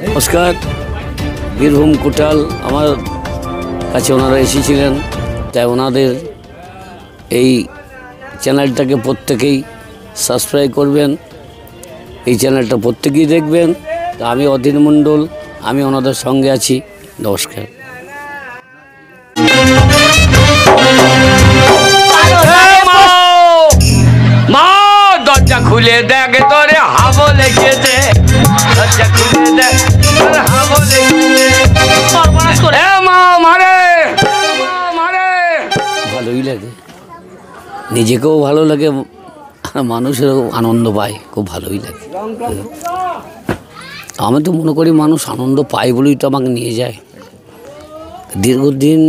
নমস্কার। বীরভূম কোটাল আমার কাছে ওনারা এসেছিলেন, তাই ওনাদের এই চ্যানেলটাকে প্রত্যেকেই সাবস্ক্রাইব করবেন, এই চ্যানেলটা প্রত্যেকেই দেখবেন। তা আমি অধীর মণ্ডল, আমি ওনাদের সঙ্গে আছি। নমস্কার। দরজা খুলে দেখ তোরে হাবো লেগেছে, দরজা খুলে দেখ তোরে হাবো লেগেছে। ভালোই লাগে, নিজেকেও ভালো লাগে, মানুষেরও আনন্দ পায়, খুব ভালোই লাগে। আমি তো মনে করি মানুষ আনন্দ পায় বলেই তো আমাকে নিয়ে যায়। দীর্ঘদিন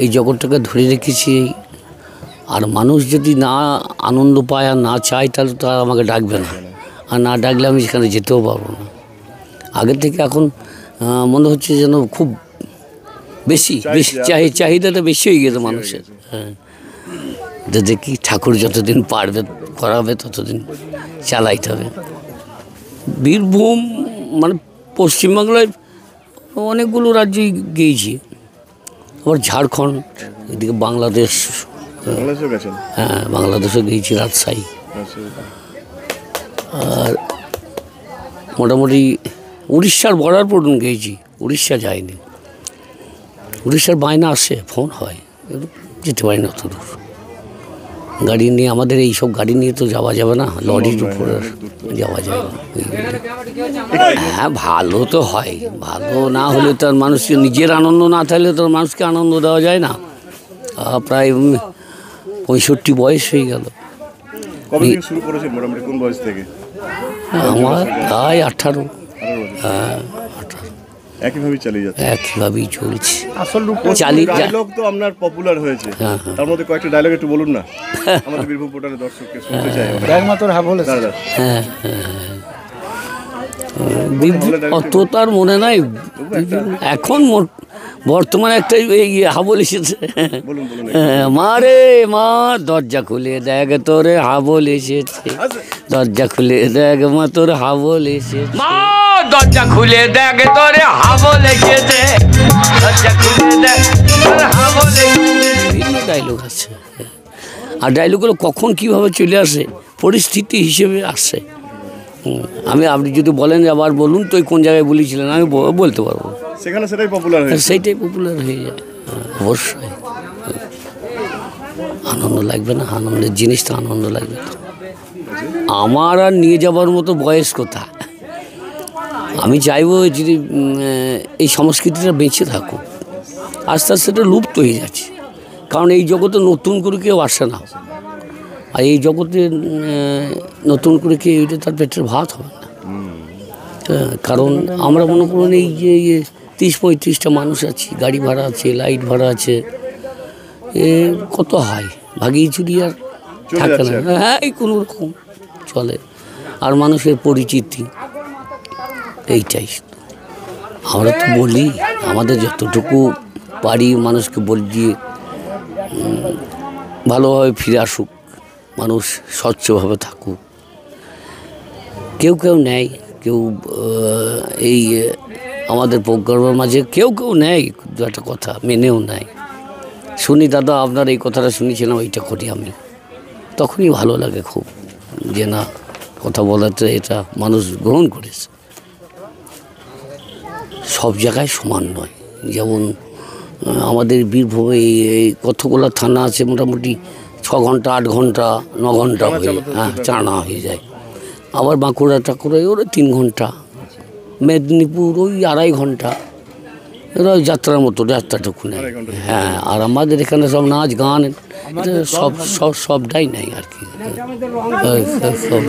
এই জগৎটাকে ধরে রেখেছি, আর মানুষ যদি না আনন্দ পায় আর না চায় তাহলে তো আর আমাকে ডাকবে না, আর না ডাকলে আমি সেখানে যেতেও পারবো না। আগের থেকে এখন মনে হচ্ছে যেন খুব বেশি বেশি চাহিদাটা বেশি হয়ে গেছে মানুষের। হ্যাঁ, দেখি ঠাকুর যতদিন পারবে করাবে ততদিন চালাইতে হবে। বীরভূম মানে পশ্চিমবাংলায় অনেকগুলো রাজ্যেই গিয়েছি, আবার ঝাড়খণ্ড, এদিকে বাংলাদেশ, হ্যাঁ বাংলাদেশও গিয়েছি, রাজশাহী। আর মোটামুটি উড়িষ্যার বর্ডার পর্যন্ত গিয়েছি, উড়িষ্যা যাইনি। উড়িষ্যার বায়না আসে, ফোন হয়, যেতে পারি না অত দূর। গাড়ি নিয়ে, আমাদের এইসব গাড়ি নিয়ে তো যাওয়া যাবে না, লরির উপরে যাওয়া যায় না। হ্যাঁ ভালো তো হয়, ভালো না হলে তো আর মানুষকে নিজের আনন্দ না থাকলে তো মানুষকে আনন্দ দেওয়া যায় না। প্রায় 65 বয়স হয়ে গেল। আমার প্রায় 18। হ্যাঁ 18। একইভাবেই চালিয়ে যাচ্ছে, একইভাবেই চলছে। ডায়লগ তো আপনার পপুলার হয়েছে, তার মধ্যে কয়েকটা ডায়লগ একটু বলুন না, আমাদের বীরভূম পোর্টালের দর্শককে শুনতে চাই। হ্যাঁ অত তার মনে নাই, এখন বর্তমানে একটা এই হাবল এসেছে, মা রে মা দরজা খুলে দেখ তোরে হাবল এসেছে, দরজা খুলে দেখ মা তোর হাবল এসেছে, মা দরজা খুলে দেখ তোরে হাবল এসেছে, দরজা খুলে দেখ তোর হাবল এসেছে। বিভিন্ন ডায়লগ আছে, আর ডায়লগগুলো কখন কীভাবে চলে আসে পরিস্থিতি হিসেবে আসে। আপনি যদি বলেন আবার বলুন তো কোন জায়গায় বলেছিলেন, আমি বলতে পারবো, সেখানে সেটাই পপুলার হয়ে সেইটাই পপুলার হয়ে যায়। অবশ্যই আনন্দ লাগবে না, আনন্দের জিনিস তো আনন্দ লাগবে। আমার আর নিয়ে যাবার মতো বয়স কোথা, আমি চাইবো যদি এই সংস্কৃতিটা বেঁচে থাকুক। আস্তে আস্তে এটা লুপ্ত হয়ে যাচ্ছে, কারণ এই জগতে নতুন করে কেউ আসে না, আর এই জগতে নতুন করে কেউ এটা তার পেটের ভাত হবে না। কারণ আমরা মনে করুন এই যে 30-35টা মানুষ আছি, গাড়ি ভাড়া আছে, লাইট ভাড়া আছে, এ কত হয়, ভাগিয়ে চুরি আর থাকে না। হ্যাঁ এই কোনো রকম চলে, আর মানুষের পরিচিতি এইটাই। আমরা তো বলি আমাদের যতটুকু পারি মানুষকে বলি ভালোভাবে ফিরে আসুক, মানুষ স্বচ্ছভাবে থাকুক। কেউ কেউ নেয়, কেউ এই আমাদের প্রোগ্রামের মাঝে কেউ কেউ নেয়, দু একটা কথা মেনেও নেয়। শুনি দাদা আপনার এই কথাটা শুনেছিলাম, এইটা করি আমি, তখনই ভালো লাগে খুব, যে না কথা বলাতে এটা মানুষ গ্রহণ করেছে। সব জায়গায় সমান নয়, যেমন আমাদের বীরভূমে এই কতগুলো থানা আছে, মোটামুটি 6 ঘন্টা 8 ঘন্টা 9 ঘন্টা হয়ে চানা হয়ে যায়। আবার বাঁকুড়া টাকুড়ায় ওরা 3 ঘন্টা, মেদিনীপুর ওই 2.5 ঘন্টা, এরা যাত্রার মতো যাত্রাটুকু নেই। হ্যাঁ, আর আমাদের এখানে সব নাচ গান সবটাই নেই আর কি, সব